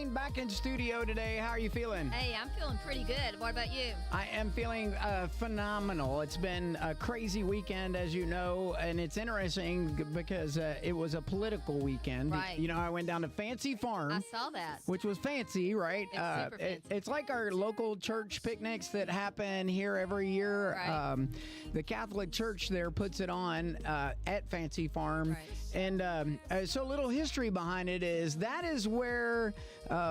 Earlene back in studio today. How are you feeling? Hey, I'm feeling pretty good. What about you? I am feeling phenomenal. It's been a crazy weekend, as you know, and it's interesting because it was a political weekend. Right. You know, I went down to Fancy Farm. I saw that. Which was fancy, right? It's super fancy. It's like our local church picnics that happen here every year. Right. The Catholic Church there puts it on at Fancy Farm. Right. And so a little history behind it is that is where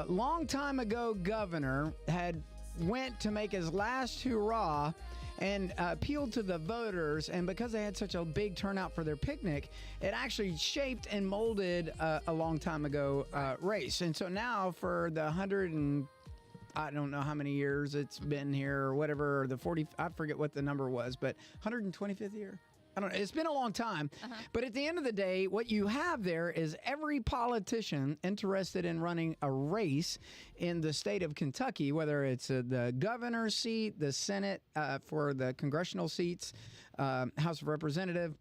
long time ago governor had went to make his last hurrah and appealed to the voters, and because they had such a big turnout for their picnic, it actually shaped and molded a long time ago race. And so now for the I don't know how many years it's been here or whatever, the 40, I forget what the number was, but 125th year? I don't know. It's been a long time. But at the end of the day, what you have there is every politician interested in running a race in the state of Kentucky, whether it's the governor's seat, the Senate for the congressional seats, House of Representatives,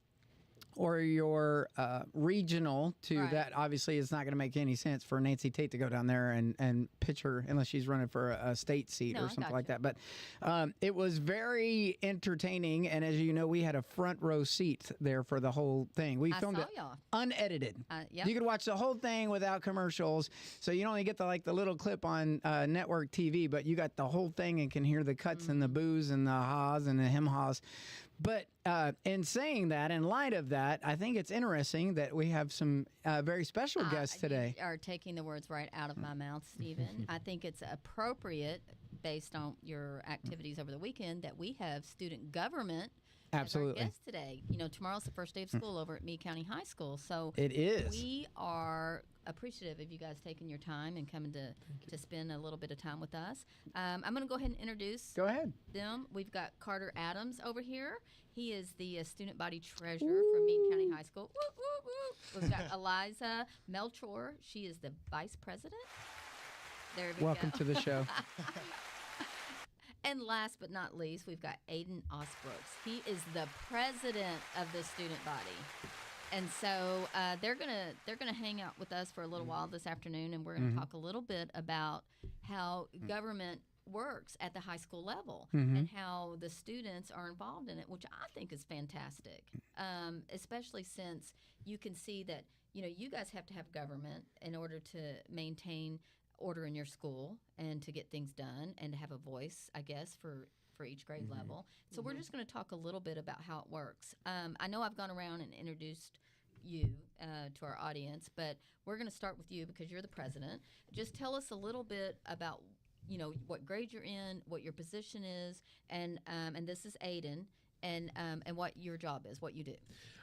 or your regional to Right. that. Obviously, it's not going to make any sense for Nancy Tate to go down there and pitch her unless she's running for a state seat No, or I something got like you. that. But it was very entertaining. And as you know, we had a front row seat there for the whole thing. We filmed saw it y'all. unedited. Yep. You could watch the whole thing without commercials. So you only get the little clip on network TV, but you got the whole thing and can hear the cuts and the boos and the ha's and the hem-ha's. But in saying that, in light of that, I think it's interesting that we have some very special guests today. You are taking the words right out of my mouth, Stephen. I think it's appropriate, based on your activities over the weekend, that we have student government Absolutely. as our guest today. You know, tomorrow's the first day of school over at Meade County High School. So It is. We are appreciative of you guys taking your time and coming to spend a little bit of time with us. I'm going to go ahead and introduce Go ahead. them. We've got Carter Adams over here. He is the student body treasurer for Meade County High School. Woo, woo, woo. We've got Aliza Melchor. She is the vice president. There we Welcome go. to the show. And last but not least, we've got Aidan Ausbrooks. He is the president of the student body. And so they're gonna hang out with us for a little while this afternoon, and we're gonna talk a little bit about how government works at the high school level and how the students are involved in it, which I think is fantastic. Especially since you can see that you guys have to have government in order to maintain order in your school and to get things done and to have a voice, I guess, for each grade level. So we're just going to talk a little bit about how it works. I know I've gone around and introduced you to our audience, but we're going to start with you because you're the president. Just tell us a little bit about what grade you're in, what your position is, and this is Aidan. And what your job is, what you do.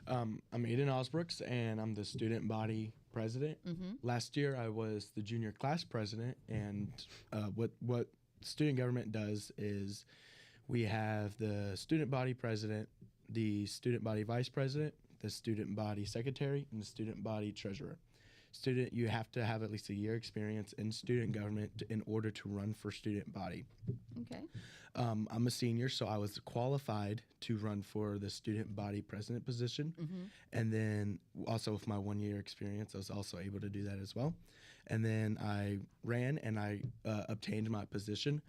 I'm Aidan Ausbrooks, and I'm the student body president. Last year, I was the junior class president, and what student government does is we have the student body president, the student body vice president, the student body secretary, and the student body treasurer. You have to have at least a year experience in student government in order to run for student body. Okay. I'm a senior, so I was qualified to run for the student body president position. And then also with my 1 year experience, I was also able to do that as well. And then I ran and I obtained my position.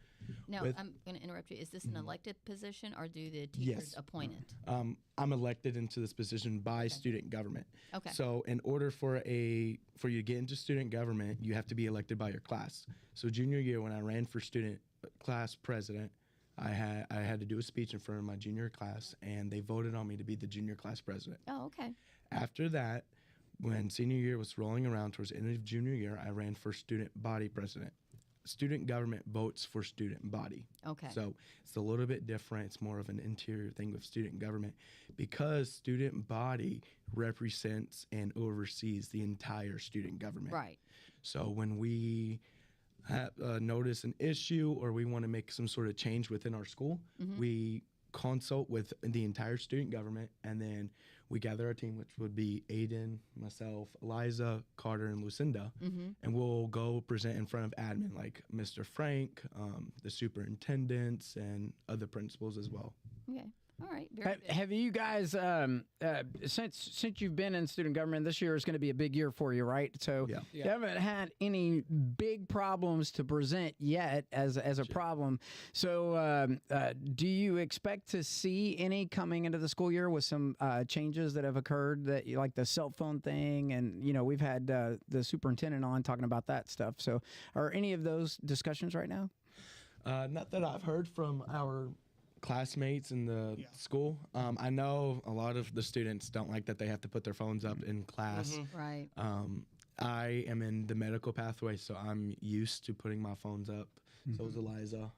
Now, I'm going to interrupt you. Is this an elected position or do the teachers Yes. appoint it? I'm elected into this position by student government. Okay. So in order for you to get into student government, you have to be elected by your class. So junior year, when I ran for student class president, I had to do a speech in front of my junior class, and they voted on me to be the junior class president. Oh, okay. After that, when senior year was rolling around towards the end of junior year, I ran for student body president. Student government votes for student body. Okay. So it's a little bit different. It's more of an interior thing with student government because student body represents and oversees the entire student government. Right. So when we notice an issue or we want to make some sort of change within our school, we consult with the entire student government, and then we gather our team, which would be Aidan, myself, Aliza, Carter, and Lucinda, and we'll go present in front of admin like Mr. Frank, the superintendents, and other principals as well. Okay. All right. Very good. Have you guys, since you've been in student government, this year is going to be a big year for you, right? So you haven't had any big problems to present yet as a problem. So do you expect to see any coming into the school year with some changes that have occurred, that like the cell phone thing? And, we've had the superintendent on talking about that stuff. So are any of those discussions right now? Not that I've heard from our classmates in the school. I know a lot of the students don't like that they have to put their phones up in class. Right. I am in the medical pathway, so I'm used to putting my phones up. So is Aliza.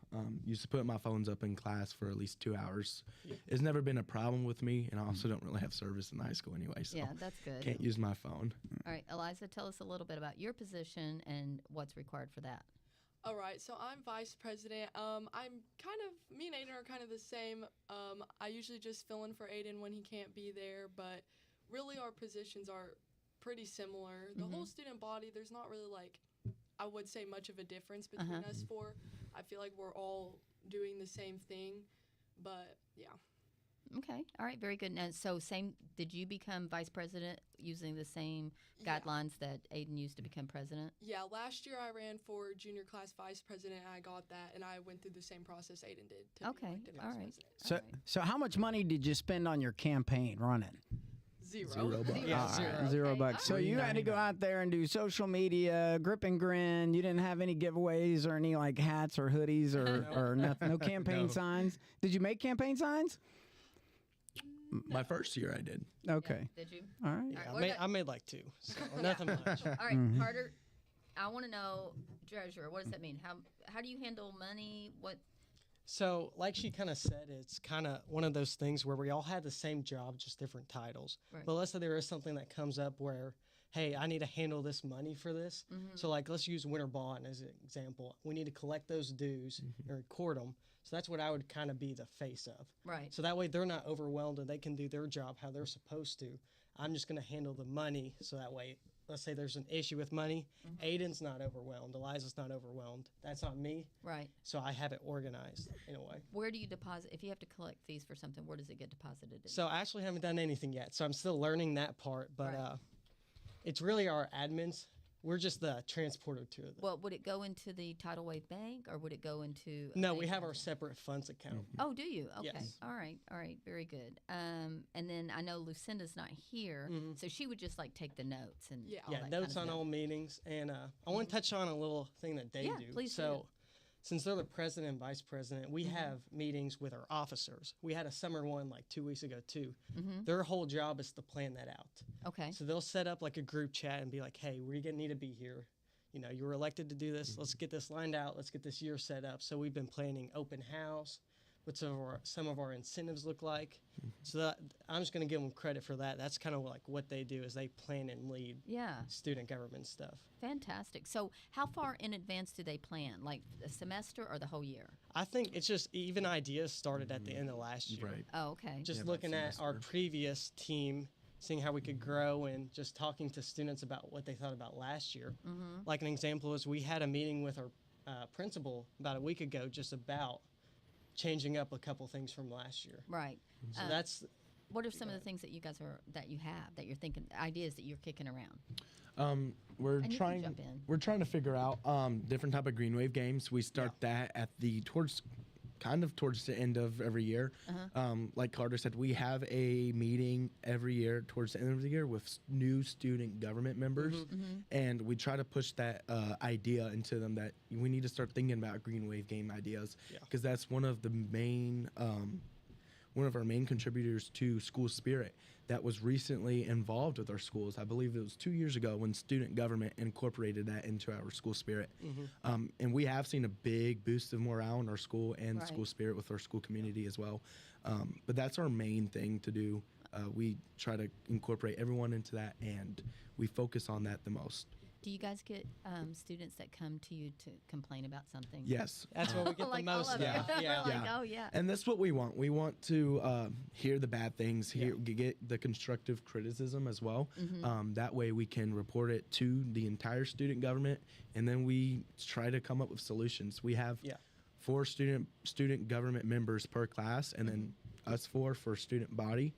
Used to put my phones up in class for at least 2 hours. It's never been a problem with me, and I also don't really have service in high school anyway, so that's good. can't use my phone. All right, Aliza, tell us a little bit about your position and what's required for that. All right, so I'm vice president. Me and Aidan are kind of the same. I usually just fill in for Aidan when he can't be there, but really our positions are pretty similar. The whole student body, there's not really I would say much of a difference between us four. I feel like we're all doing the same thing, but yeah. Okay. All right. Very good. Now, so did you become vice president using the same guidelines that Aidan used to become president? Yeah. Last year I ran for junior class vice president, and I got that, and I went through the same process Aidan did to be elected vice president. So how much money did you spend on your campaign running? Zero. Yeah, $0. Okay. So you had to go out there and do social media, grip and grin. You didn't have any giveaways or any hats or hoodies or nothing, no campaign signs. Did you make campaign signs? My first year I did. Okay. Yeah, did you? All right. Yeah, I made 2, so nothing much. All right, Carter, I want to know, treasurer, what does that mean? How do you handle money? What? So, like she kind of said, it's kind of one of those things where we all had the same job, just different titles. Right. But let's say there is something that comes up where, hey, I need to handle this money for this. So, let's use winter bond as an example. We need to collect those dues and record them. So that's what I would kind of be the face of. Right. So that way they're not overwhelmed and they can do their job how they're supposed to. I'm just going to handle the money, so that way, let's say there's an issue with money, Aidan's not overwhelmed, Aliza's not overwhelmed. That's on me. Right. So I have it organized in a way. Where do you deposit, if you have to collect fees for something, where does it get deposited in? So I actually haven't done anything yet, so I'm still learning that part, but it's really our admins. We're just the transporter to it. Well, would it go into the Tidal Wave Bank, or would it go into? No, we have our separate funds account. Oh, do you? Okay. Yes. All right. Very good. And then I know Lucinda's not here, so she would just take the notes and all that notes kind of on all meetings. And I want to touch on a little thing that they do. Please do. Since they're the president and vice president, we have meetings with our officers. We had a summer one 2 weeks ago too. Their whole job is to plan that out. Okay. So they'll set up a group chat and be like, hey, we're going to need to be here. You were elected to do this. Let's get this lined out. Let's get this year set up. So we've been planning open house, what some of our incentives look like. So I'm just going to give them credit for that. That's kind of what they do, is they plan and lead student government stuff. Fantastic. So how far in advance do they plan? Like a semester or the whole year? I think it's just even ideas started at the end of last year. Right. Oh, okay. Just looking at our previous team, seeing how we could grow, and just talking to students about what they thought about last year. Like an example is we had a meeting with our principal about a week ago just about changing up a couple things from last year. Right. So that's. What are some of the things that that you're thinking, ideas that you're kicking around? We're trying to figure out different type of green wave games. We start that at towards the end of every year. Like Carter said, we have a meeting every year towards the end of the year with new student government members, and we try to push that idea into them that we need to start thinking about green wave game ideas, because that's one of our main contributors to school spirit that was recently involved with our schools. I believe it was 2 years ago when student government incorporated that into our school spirit. And we have seen a big boost of morale in our school and school spirit with our school community as well. But that's our main thing to do. We try to incorporate everyone into that, and we focus on that the most. Do you guys get students that come to you to complain about something? Yes. That's what we get the most. Oh, yeah. And that's what we want. We want to hear the bad things, get the constructive criticism as well. That way we can report it to the entire student government, and then we try to come up with solutions. We have 4 student government members per class, and then us for student body.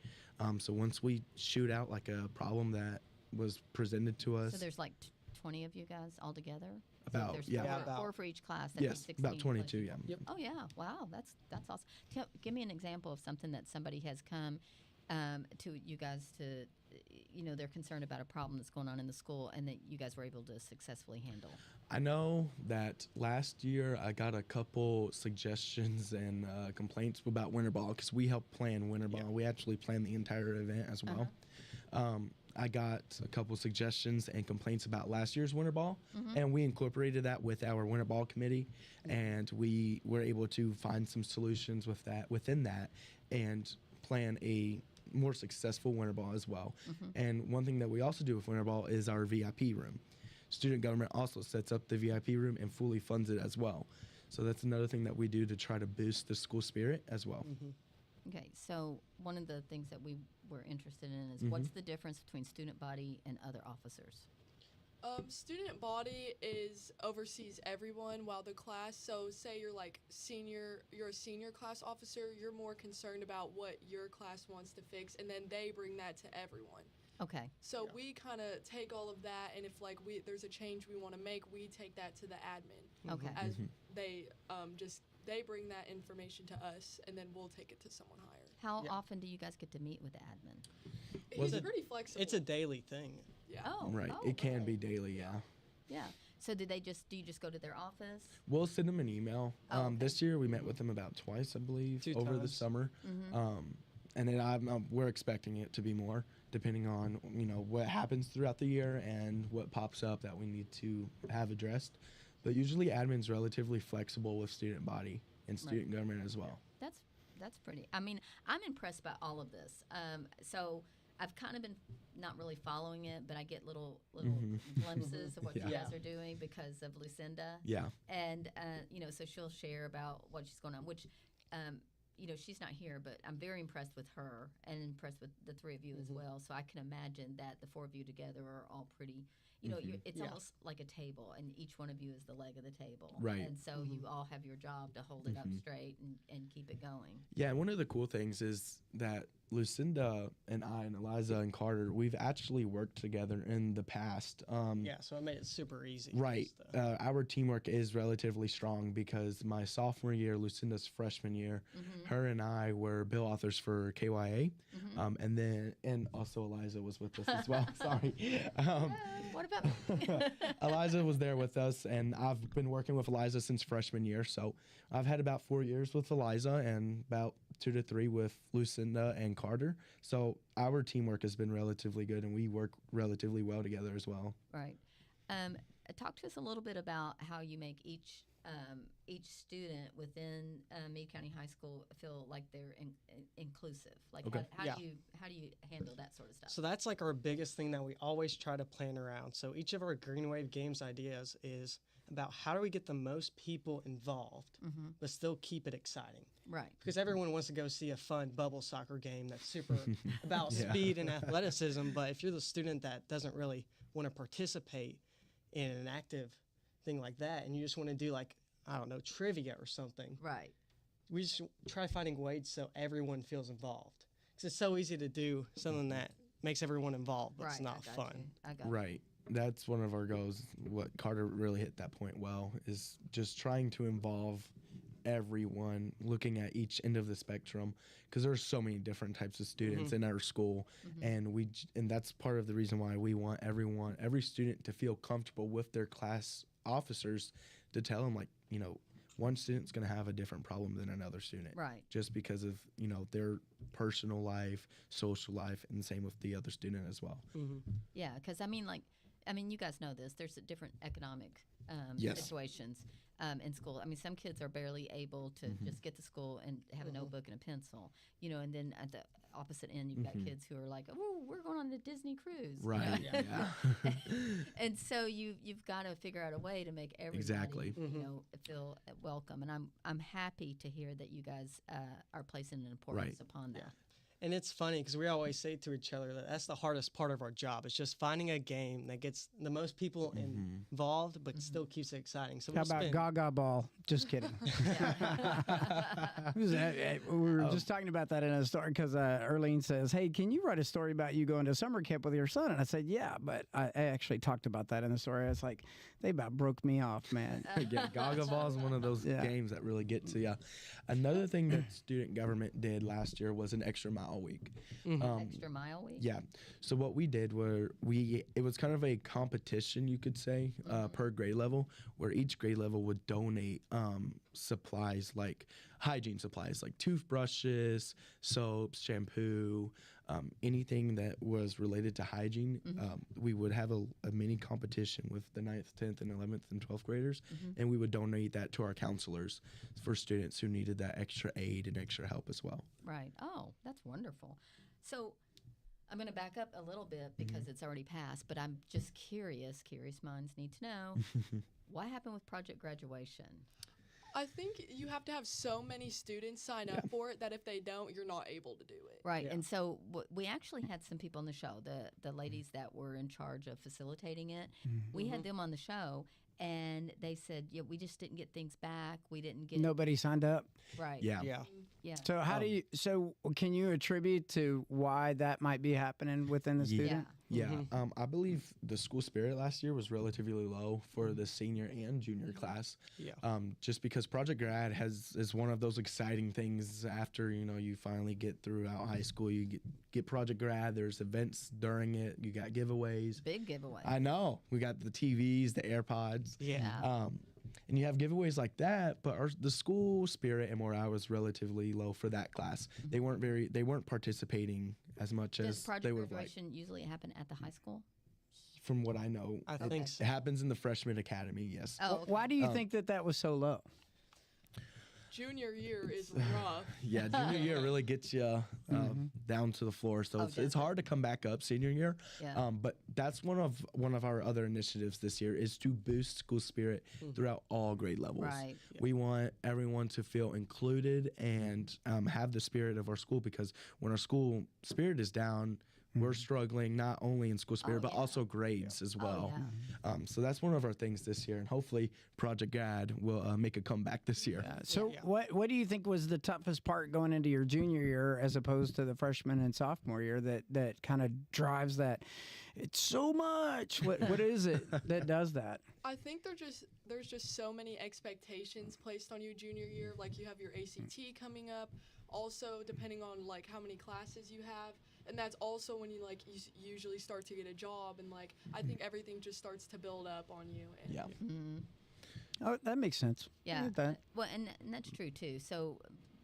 So once we shoot out like a problem that was presented to us, So there's like 20 of you guys all together? About- so there's yeah. four, Yeah, about- four for each class. That'd be yes, 16 about 22. plus. Yeah. Yep. Oh yeah, wow, that's awesome. Give me an example of something that somebody has come to you guys to, they're concerned about a problem that's going on in the school, and that you guys were able to successfully handle. I know that last year I got a couple suggestions and complaints about winter ball because we helped plan winter ball. We actually planned the entire event as well. I got a couple suggestions and complaints about last year's winter ball, and we incorporated that with our winter ball committee, and we were able to find some solutions within that and plan a more successful winter ball as well. And one thing that we also do with winter ball is our VIP room. Student government also sets up the VIP room and fully funds it as well. So that's another thing that we do to try to boost the school spirit as well. Okay, so one of the things that we were interested in is what's the difference between student body and other officers? Student body oversees everyone, while the class, so say you're a senior class officer, you're more concerned about what your class wants to fix, and then they bring that to everyone. Okay, So we kind of take all of that, and if there's a change we want to make, we take that to the admin. okay. As they bring that information to us, and then we'll take it to someone higher. How often do you guys get to meet with the admin? He's pretty flexible. It's a daily thing. Yeah. Oh, Right. oh, It can okay. be daily, yeah. Yeah. So do you just go to their office? We'll send them an email. Oh, okay. This year we met with them about twice, I believe, 2 over the times. summer. And then we're expecting it to be more, depending on what happens throughout the year and what pops up that we need to have addressed. But usually, admin's relatively flexible with student body and student government as well. That's pretty. I mean, I'm impressed by all of this. So I've kind of been not really following it, but I get little glimpses of what you Yeah. guys are doing because of Lucinda. Yeah. And so she'll share about what she's going on, which she's not here, but I'm very impressed with her and impressed with the three of you as well. So I can imagine that the four of you together are all pretty. It's almost like a table, and each one of you is the leg of the table. Right. And so you all have your job to hold it up straight and keep it going. Yeah, and one of the cool things is that Lucinda and I and Aliza and Carter, we've actually worked together in the past. So it made it super easy. Right. Just, Our teamwork is relatively strong because my sophomore year, Lucinda's freshman year, her and I were bill authors for KYA. And also Aliza was with us as well. Sorry. What about me? Aliza was there with us, and I've been working with Aliza since freshman year. So I've had about 4 years with Aliza and about 2 to 3 with Lucinda and Carter. So our teamwork has been relatively good, and we work relatively well together as well. Right. Talk to us a little bit about how you make each student within Meade County High School feel like they're inclusive. Like Okay. how do you handle that sort of stuff? So that's like our biggest thing that we always try to plan around. So each of our Green Wave Games ideas is about how do we get the most people involved, but still keep it exciting. Right. Because everyone wants to go see a fun bubble soccer game that's super about speed and athleticism, but if you're the student that doesn't really want to participate in an active thing like that, and you just want to do trivia or something, Right. we just try finding ways so everyone feels involved. Because it's so easy to do something that makes everyone involved, but Right. it's not I got fun. you. I got you. Right. That's one of our goals. What Carter really hit that point well is just trying to involve everyone, looking at each end of the spectrum, because there's so many different types of students in our school, and that's part of the reason why we want every student to feel comfortable with their class officers to tell them one student's going to have a different problem than another student, Right. just because of their personal life, social life, and same with the other student as well. Yeah, because you guys know this. There's different economic Yes. situations in school. I mean, some kids are barely able to just get to school and have a notebook and a pencil, and then at the opposite end, you've got kids who are like, "Oh, we're going on a Disney cruise." you know? Right. Yeah. And so you've got to figure out a way to make everybody Exactly. feel welcome. And I'm happy to hear that you guys are placing an importance upon that. And it's funny because we always say to each other that that's the hardest part of our job. It's just finding a game that gets the most people involved, but still keeps it exciting. So How about Gaga Ball? Just kidding. We were just talking about that in a story because Earlene says, "Hey, can you write a story about you going to summer camp with your son?" And I said, "Yeah," but I actually talked about that in the story. I was like, "They about broke me off, man." Yeah, Gaga Ball is one of those games that really get to you. Another thing that student government did last year was an extra mile week. Extra mile week. Yeah. So what we did were it was kind of a competition, you could say, per grade level, where each grade level would donate supplies like hygiene supplies, like toothbrushes, soaps, shampoo, anything that was related to hygiene. We would have a mini competition with the 9th, 10th, and 11th and 12th graders, and we would donate that to our counselors for students who needed that extra aid and extra help as well. Right. Oh, that's wonderful. So I'm going to back up a little bit because it's already passed, but I'm just curious. Curious minds need to know what happened with Project Graduation. I think you have to have so many students sign up for it that if they don't, you're not able to do it. Right. And so we actually had some people on the show, the ladies that were in charge of facilitating it. We had them on the show, and they said, yeah, we just didn't get things back. We didn't get Nobody signed up. Right. Yeah. Yeah. So how do you? So can you attribute to why that might be happening within the student? Yeah. I believe the school spirit last year was relatively low for the senior and junior class. Yeah. Just because Project Grad is one of those exciting things after, you finally get throughout high school. You get Project Grad. There's events during it. You got giveaways. Big giveaway. I know. We got the TVs, the AirPods. Yeah. And you have giveaways like that, but the school spirit and morale was relatively low for that class. They weren't participating as much Does as Project they would like. Graduation usually happen at the high school? From what I know, I think so. it happens in the freshman academy. Yes. Oh, okay. Why do you think that was so low? Junior year is rough. Yeah, junior year really gets you down to the floor, so it's hard to come back up senior year. Yeah. But that's one of our other initiatives this year is to boost school spirit throughout all grade levels. Right. We want everyone to feel included and have the spirit of our school, because when our school spirit is down, we're struggling not only in school spirit, but also grades as well. So that's one of our things this year, and hopefully Project Grad will make a comeback this year. So what do you think was the toughest part going into your junior year as opposed to the freshman and sophomore year that kind of drives that? It's so much. What is it that does that? I think there's just so many expectations placed on you junior year. Like you have your ACT coming up. Also, depending on like how many classes you have, and that's also when you usually start to get a job, and I think everything just starts to build up on you. And Oh, that makes sense. Yeah. I get that. Well, and that's true too. So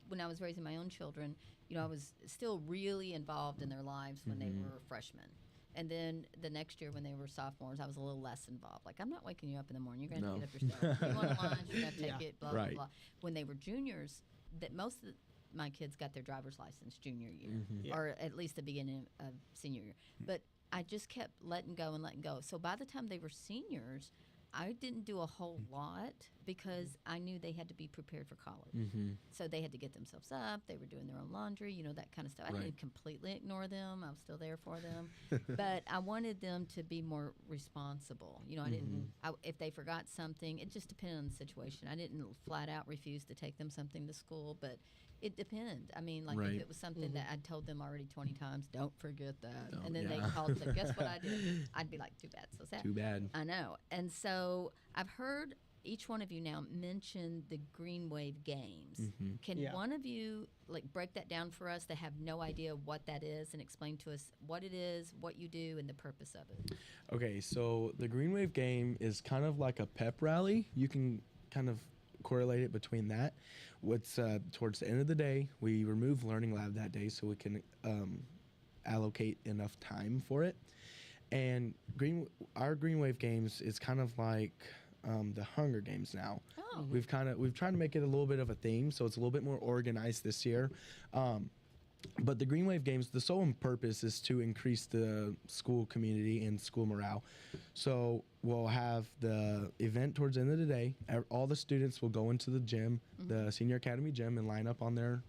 when I was raising my own children, I was still really involved in their lives when they were freshmen. And then the next year when they were sophomores, I was a little less involved. Like, I'm not waking you up in the morning. You're going to get up yourself. You want lunch, you got to take it, blah, blah, blah. When they were juniors, that most of my kids got their driver's license junior year, or at least the beginning of senior year. But I just kept letting go. So by the time they were seniors, I didn't do a whole lot because I knew they had to be prepared for college. So they had to get themselves up. They were doing their own laundry, that kind of stuff. I didn't completely ignore them. I was still there for them. But I wanted them to be more responsible. I didn't, if they forgot something, it just depended on the situation. I didn't flat out refuse to take them something to school, but it depended. I mean, if it was something that I'd told them already 20 times, don't forget that. And then they called and said, guess what I did? I'd be like, too bad, so sad. Too bad. I know. And so I've heard each one of you now mention the Green Wave Games. Can one of you break that down for us that have no idea what that is and explain to us what it is, what you do, and the purpose of it? Okay, so the Green Wave game is kind of like a pep rally. You can kind of correlate it between that. What's towards the end of the day, we remove Learning Lab that day so we can allocate enough time for it. And our Green Wave Games is kind of like the Hunger Games now. Oh. We've tried to make it a little bit of a theme, so it's a little bit more organized this year. But the Green Wave Games, the sole purpose is to increase the school community and school morale. So we'll have the event towards the end of the day. All the students will go into the gym, the Senior Academy gym, and line up on their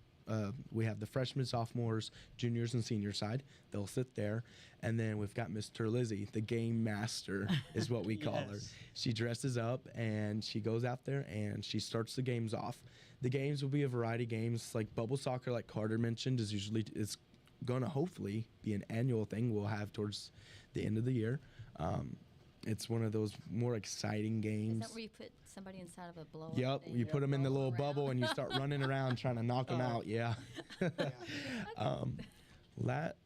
we have the freshmen, sophomores, juniors, and senior side. They'll sit there. And then we've got Mr. Lizzie, the game master is what we call her. Yes. She dresses up and she goes out there and she starts the games off. The games will be a variety of games, like bubble soccer, like Carter mentioned, it's going to hopefully be an annual thing we'll have towards the end of the year. It's one of those more exciting games. Is that where you put somebody inside of a blow-up? Yep, and you put them in the little roll around? bubble and you start running around trying to knock them out. Yeah.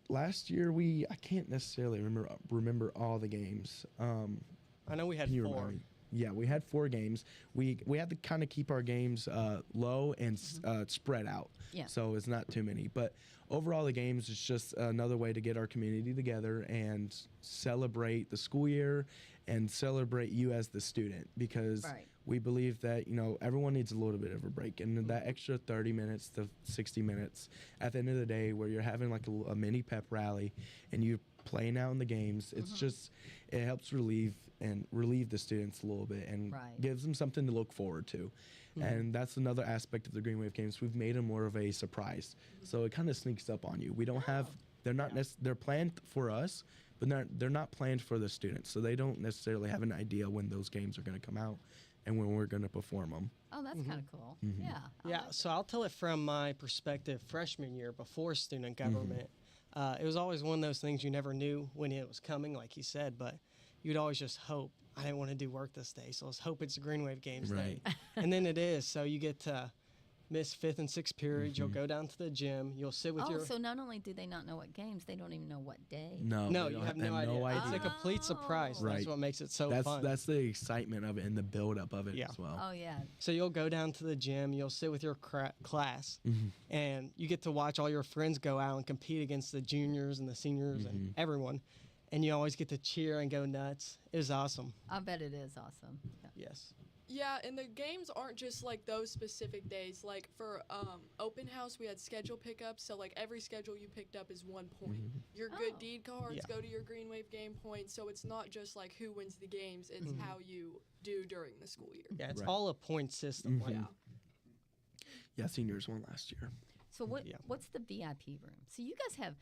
Last year I can't necessarily remember all the games. I know we had Can you 4. remind me? Yeah, we had 4 games. We had to kind of keep our games low and spread out. Yeah. So it's not too many. But overall, the games is just another way to get our community together and celebrate the school year and celebrate you as the student, because Right. we believe that, everyone needs a little bit of a break. And that extra 30 minutes to 60 minutes at the end of the day where you're having like a mini pep rally and you're playing out in the games, it's just, it helps relieve the students a little bit and Right. gives them something to look forward to. And that's another aspect of the Green Wave games. We've made them more of a surprise. So it kind of sneaks up on you. We don't have, they're not, they're planned for us, but they're not planned for the students. So they don't necessarily have an idea when those games are going to come out and when we're going to perform them. Oh, that's kind of cool. Yeah. I Yeah, like so I'll tell it from my perspective. Freshman year, before student government, it was always one of those things you never knew when it was coming, like you said, but you'd always just hope. I didn't want to do work this day, so let's hope it's a Green Wave Games Right. day. And then it is, so you get to miss 5th and 6th periods. You'll go down to the gym. You'll sit with your... so not only do they not know what games, they don't even know what day. No, No, they you don't have no idea. It's a complete surprise. Right. That's what makes it so that's fun. that's the excitement of it and the build-up of it Yeah. as well. Oh, yeah. So you'll go down to the gym, you'll sit with your class, and you get to watch all your friends go out and compete against the juniors and the seniors and everyone. And you always get to cheer and go nuts. It was awesome. I bet it is awesome. Yeah. Yes. Yeah, and the games aren't just like those specific days. Like for open house, we had schedule pickups. So like every schedule you picked up is 1 point. Your good Oh. deed cards Yeah. go to your Green Wave game points. So it's not just like who wins the games. It's how you do during the school year. Yeah, it's Right. all a point system. Like, Yeah. Yeah, seniors won last year. So Yeah. what's the VIP room? So you guys have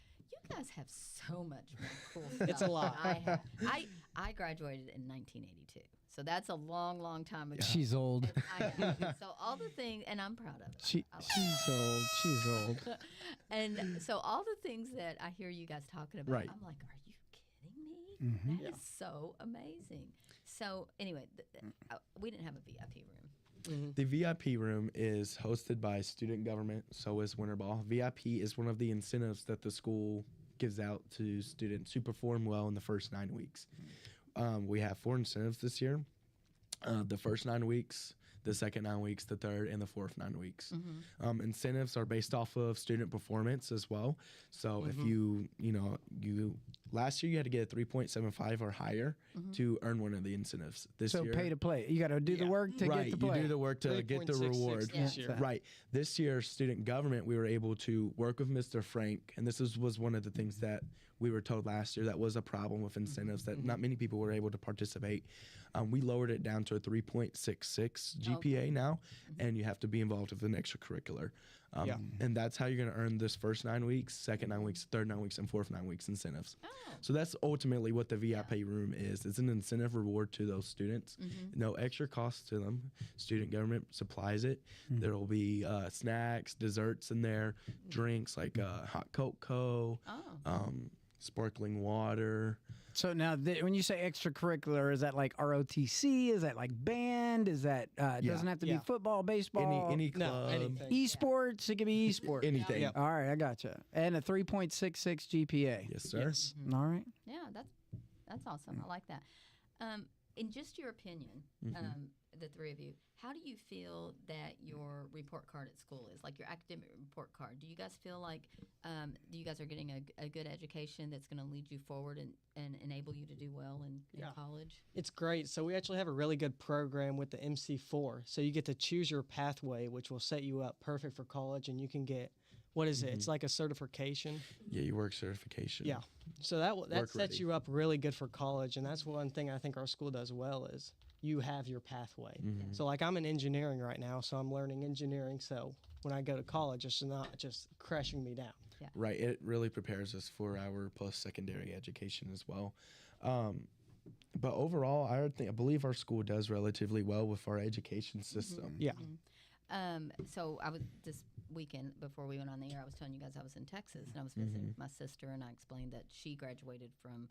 so much more cool stuff. It's a lot. than I have. I graduated in 1982, so that's a long time ago. She's old. So all the things, and I'm proud of it. She's old. She's old. And so all the things that I hear you guys talking about, Right. I'm like, are you kidding me? That is so amazing. So anyway, we didn't have a VIP room. The VIP room is hosted by student government, so is Winter Ball. VIP is one of the incentives that the school gives out to students who perform well in the first 9 weeks. We have 4 incentives this year. The first 9 weeks, the second 9 weeks, the third, and the fourth 9 weeks. Incentives are based off of student performance as well. So if you last year you had to get a 3.75 or higher to earn one of the incentives. This So year, pay to play. You got to do the work to right, get to play. you do the work to get the 3.66 reward. this year. Right. This year, student government, we were able to work with Mr. Frank, and this was one of the things that we were told last year that was a problem with incentives, that not many people were able to participate. We lowered it down to a 3.66 GPA now, and you have to be involved with an extracurricular. And that's how you're going to earn this first 9 weeks, second 9 weeks, third 9 weeks, and fourth 9 weeks incentives. So that's ultimately what the VIP room is. It's an incentive reward to those students. No extra cost to them. Student government supplies it. There will be snacks, desserts in there, drinks like hot cocoa, sparkling water. So now, when you say extracurricular, is that like ROTC? Is that like band? Is that doesn't have to be Yeah. football, baseball, Any No, club, anything. esports? It could be esports. anything. Yep. All right, I gotcha. And a 3.66 GPA. Yes, sir. Yes. All right. Yeah, that's awesome. I like that. In just your opinion, the three of you, how do you feel that your report card at school is, like your academic report card? Do you guys feel like you guys are getting a good education that's going to lead you forward and enable you to do well in college? It's great. So we actually have a really good program with the MC4. So you get to choose your pathway, which will set you up perfect for college, and you can get, what is it? It's like a certification. Yeah, your work certification. Yeah. So that Work sets ready. you up really good for college, and that's one thing I think our school does well is you have your pathway. So like I'm in engineering right now, so I'm learning engineering. So when I go to college, it's not just crushing me down. Right. It really prepares us for our post-secondary education as well. But overall, I believe our school does relatively well with our education system. Yeah. So I was this weekend before we went on the air. I was telling you guys I was in Texas and I was visiting my sister, and I explained that she graduated from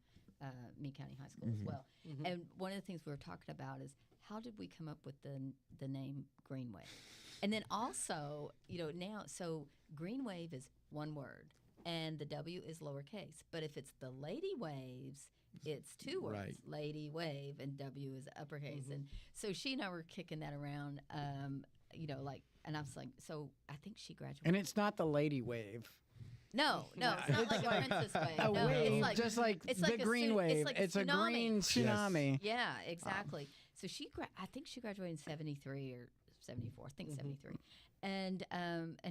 Meade County High School as well. And one of the things we were talking about is how did we come up with the name Green Wave? And then also, now so Green Wave is one word, and the W is lowercase. But if it's the Lady Waves, it's two words, Right. Lady Wave, and W is uppercase. And so she and I were kicking that around, and I was like, so I think she graduated. And it's not the lady wave. No, it's not like a princess wave. A No, wave, it's like, just like it's the like green wave. It's like a a green tsunami. Yeah, exactly. So I think she graduated in 73 or 74. I think 73. And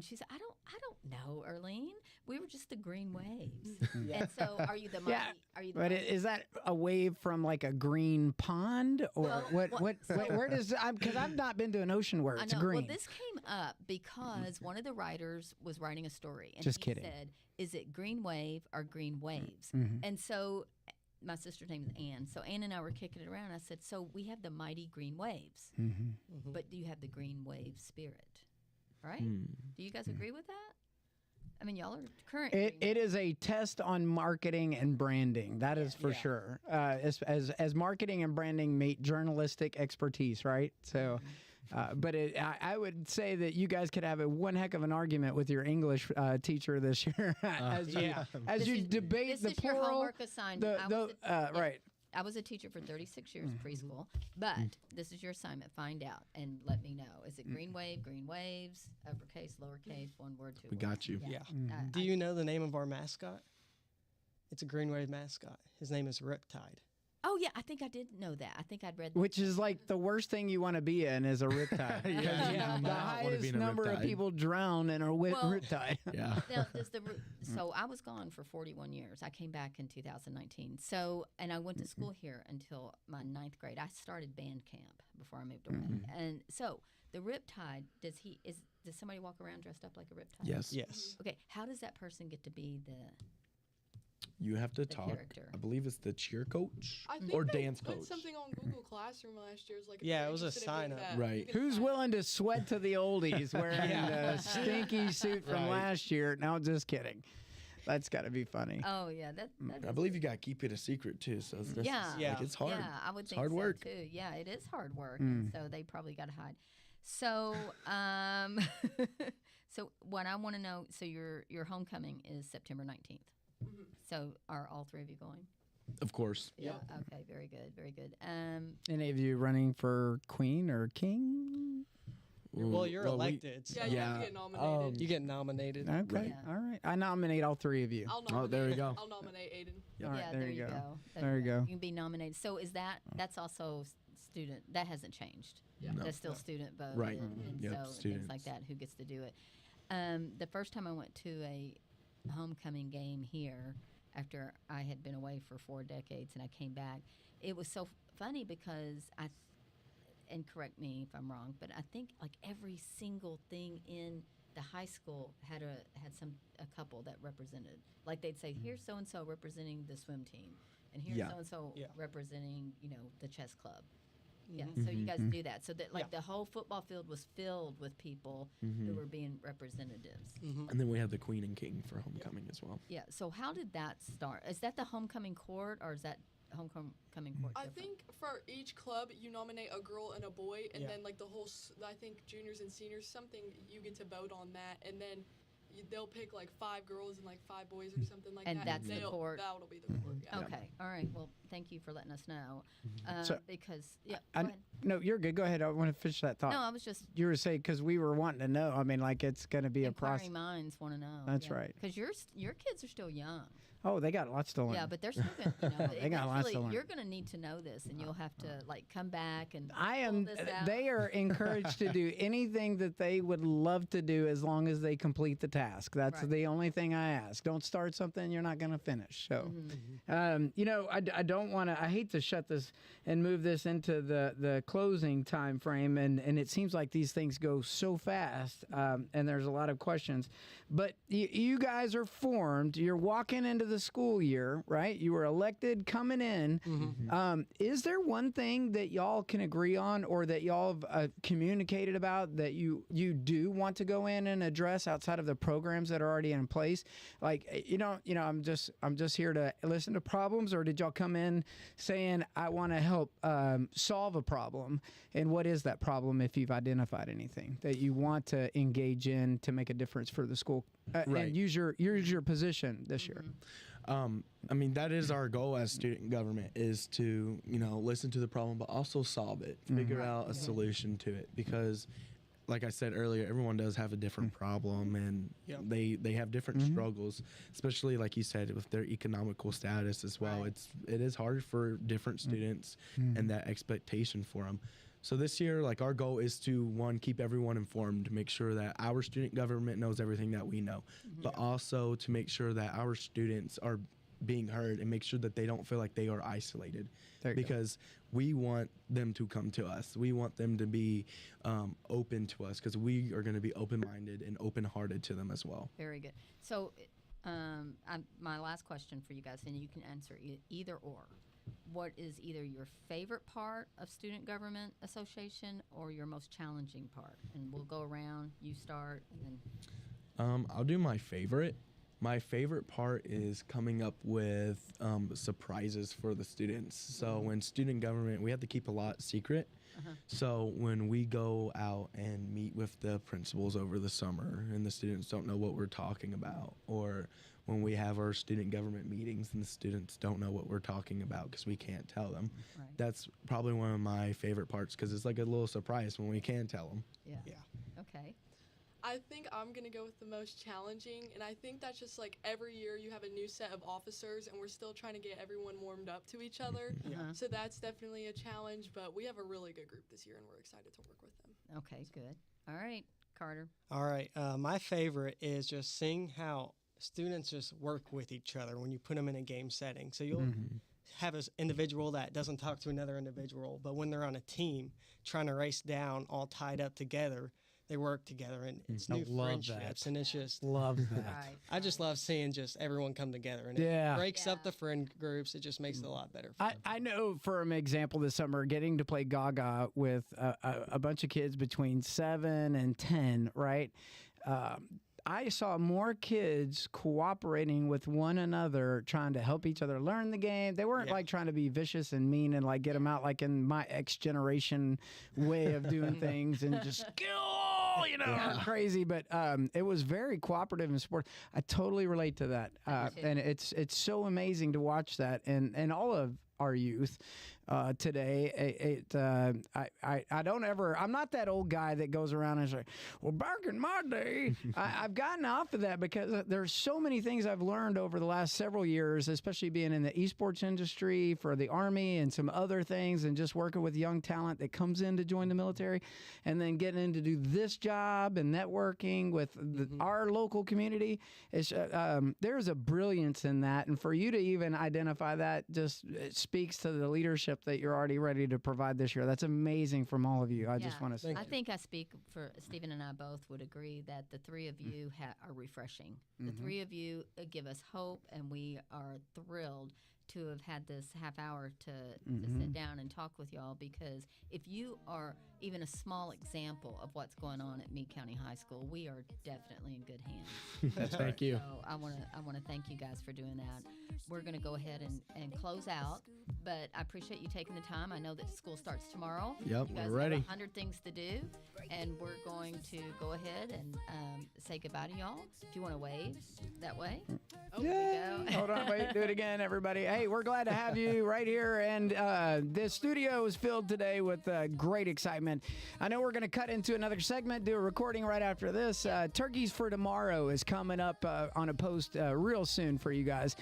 she said, I don't know, Earlene. We were just the green waves. And so, are you the mighty? Yeah, Are you the But mighty? is that a wave from like a green pond, or Well, where does? Because I've not been to an ocean where I it's know. green. Well, this came up because one of the writers was writing a story, and Just he kidding. said, "Is it green wave or green waves?" And so, my sister's name is Ann. So Ann and I were kicking it around. I said, "So we have the mighty green waves, but do you have the green wave spirit? Right? Do you guys agree with that? I mean, y'all are current. It is a test on marketing and branding. That is for sure. As marketing and branding meet journalistic expertise, right? So, but I would say that you guys could have one heck of an argument with your English teacher this year as you debate the This is your plural. homework assignment. Right. I was a teacher for 36 years preschool, but this is your assignment. Find out and let me know. Is it green wave, green waves, uppercase, lowercase, one word, two We words? got you. Yeah. Do you know the name of our mascot? It's a Green Wave mascot. His name is Riptide. Oh, yeah, I think I did know that. I think I'd read that. Which is like the worst thing you want to be in is a riptide. Yeah, you the do not wanna highest be in a number of riptide. people drown in a riptide. Yeah. Now, so I was gone for 41 years. I came back in 2019. So, and I went to school here until my 9th grade. I started band camp before I moved away. And so the Riptide, does somebody walk around dressed up like a Riptide? Yes. Yes. Okay, how does that person get to be the You have to talk. character? I believe it's the cheer coach I think or they dance put coach. something on Google Classroom last year. It was like, if Yeah, you're it was a interested in doing sign-up. that, Right. you can Who's sign up. willing to sweat to the oldies wearing the stinky suit from last year? No, just kidding. That's got to be funny. Oh, yeah. That I believe you got to keep it a secret too. So it's Yeah. like, it's hard. Yeah, I would It's think hard so work. too. Yeah, it is hard work, and so they probably got to hide. So, so what I want to know. So your homecoming is September 19th. So are all three of you going? Of course. Yeah. Okay. Very good. Very good. Any of you running for queen or king? Well, you're we- elected. So Yeah, you have to Yeah, get nominated. you get nominated. Okay. Yeah. All right. I nominate all three of you. I'll Oh, nominate, there we go. I'll nominate Aidan. All right, yeah. there There you you go. go. There you go. You can be nominated. So is that's also student? That hasn't changed. Yeah. No. That's still student vote. Right. And Yep, so things students. like that. Who gets to do it? The first time I went to a homecoming game here, after I had been away for 4 decades and I came back, it was so funny because and correct me if I'm wrong, but I think like every single thing in the high school had a couple that represented. Like they'd say, here's so and so representing the swim team, and here's Yeah. so and so Yeah. representing the chess club. Yeah, so you guys do that. So that like the whole football field was filled with people who were being representatives. And then we have the queen and king for homecoming as well. Yeah. So how did that start? Is that the homecoming court or is that homecoming court? I different? think for each club, you nominate a girl and a boy, and Yeah. then like the whole, I think juniors and seniors, something you get to vote on that, and then they'll pick like 5 girls and like 5 boys or something like And that. that's the they'll- court. That'll be the court. Yeah. Okay. All right. Well, thank you for letting us know. So- Because go I- ahead. No, you're good. Go ahead. I want to finish that thought. No, I was just You were saying because we were wanting to know. I mean, like it's going to be a process. inquiring minds want to know. That's right. Because your kids are still young. Oh, they got lots to learn. Yeah, but they're still going to, They got lots to eventually learn. you're going to need to know this, and you'll have to like come back and I pull am. this out. They are encouraged to do anything that they would love to do as long as they complete the task. That's Right. the only thing I ask. Don't start something you're not going to finish. So, I don't want to. I hate to shut this and move this into the closing time frame, and it seems like these things go so fast, and there's a lot of questions. But you guys are formed. You're walking into the school year, right? You were elected coming in. Is there one thing that y'all can agree on, or that y'all have communicated about that you do want to go in and address outside of the programs that are already in place? Like, I'm just here to listen to problems, or did y'all come in saying I want to help solve a problem? And what is that problem, if you've identified anything that you want to engage in to make a difference for the school Right. and use your position this year? That is our goal as student government, is to, listen to the problem, but also solve it, figure out a solution to it. Because, like I said earlier, everyone does have a different problem, and they have different struggles, especially, like you said, with their economical status as well. Right. It is hard for different students and that expectation for them. So this year, like, our goal is to, one, keep everyone informed, make sure that our student government knows everything that we know, but also to make sure that our students are being heard and make sure that they don't feel like they are isolated. There you go. Because we want them to come to us. We want them to be open to us, because we are going to be open-minded and open-hearted to them as well. Very good. So, my last question for you guys, and you can answer either or. What is either your favorite part of Student Government Association or your most challenging part? And we'll go around. You start, and then. I'll do my favorite. My favorite part is coming up with surprises for the students. So when student government, we have to keep a lot secret. So when we go out and meet with the principals over the summer and the students don't know what we're talking about, or when we have our student government meetings and the students don't know what we're talking about because we can't tell them, Right. that's probably one of my favorite parts, because it's like a little surprise when we can tell them. Yeah. Okay. I think I'm going to go with the most challenging, and I think that's just like every year you have a new set of officers, and we're still trying to get everyone warmed up to each other. So that's definitely a challenge, but we have a really good group this year, and we're excited to work with them. Okay, good. All right, Carter. All right. My favorite is just seeing how students just work with each other when you put them in a game setting. So you'll have an individual that doesn't talk to another individual, but when they're on a team trying to race down all tied up together, they work together, and it's I new love friendships, that. and it's just Love that. Right. I just love seeing just everyone come together, and Yeah. it breaks up Yeah. the friend groups. It just makes it a lot better. For I, them. I know, for an example, this summer, getting to play Gaga with a bunch of kids between 7 and 10, right? I saw more kids cooperating with one another, trying to help each other learn the game. They weren't like trying to be vicious and mean and like get them out like in my X generation way of doing things and just kill, crazy. But it was very cooperative and support. I totally relate to that, and it's so amazing to watch that, and all of our youth today. I don't ever. I'm not that old guy that goes around and say, "Well, back in my day," I've gotten off of that because there's so many things I've learned over the last several years, especially being in the esports industry for the Army and some other things, and just working with young talent that comes in to join the military, and then getting in to do this job and networking with our local community. There's a brilliance in that, and for you to even identify that just it speaks to the leadership that you're already ready to provide this year. That's amazing from all of you. I just want to say. I think I speak for Stephen and I both would agree that the three of you are refreshing. The three of you give us hope, and we are thrilled to have had this half hour to sit down and talk with y'all, because if you are even a small example of what's going on at Meade County High School, we are definitely in good hands. Thank you. So I want to thank you guys for doing that. We're going to go ahead and close out. but I appreciate you taking the time. I know that school starts tomorrow. Yep, you guys we're ready. have 100 things to do, and we're going to go ahead and say goodbye to y'all. If you want to wave that way. Oh, there you go. Hold on, wait, do it again, everybody. Hey, we're glad to have you right here, and the studio is filled today with great excitement. I know we're going to cut into another segment, do a recording right after this. Turkeys for Tomorrow is coming up on a post real soon for you guys.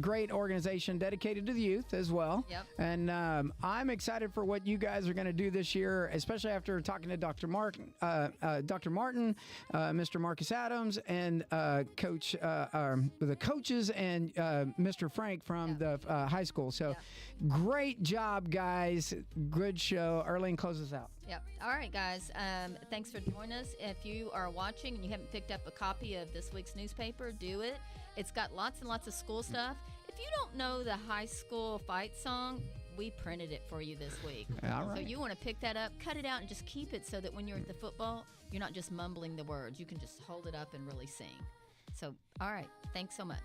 Great organization dedicated to the youth as well. Yep. And I'm excited for what you guys are going to do this year, especially after talking to Dr. Martin, Mr. Marcus Adams, and Coach the coaches and Mr. Frank from the high school. So great job, guys. Good show. Earlene, close us out. Yep. All right, guys. Thanks for joining us. If you are watching and you haven't picked up a copy of this week's newspaper, do it. It's got lots and lots of school stuff. If you don't know the high school fight song, we printed it for you this week. All right. So you want to pick that up, cut it out, and just keep it so that when you're at the football, you're not just mumbling the words. You can just hold it up and really sing. So, all right. Thanks so much.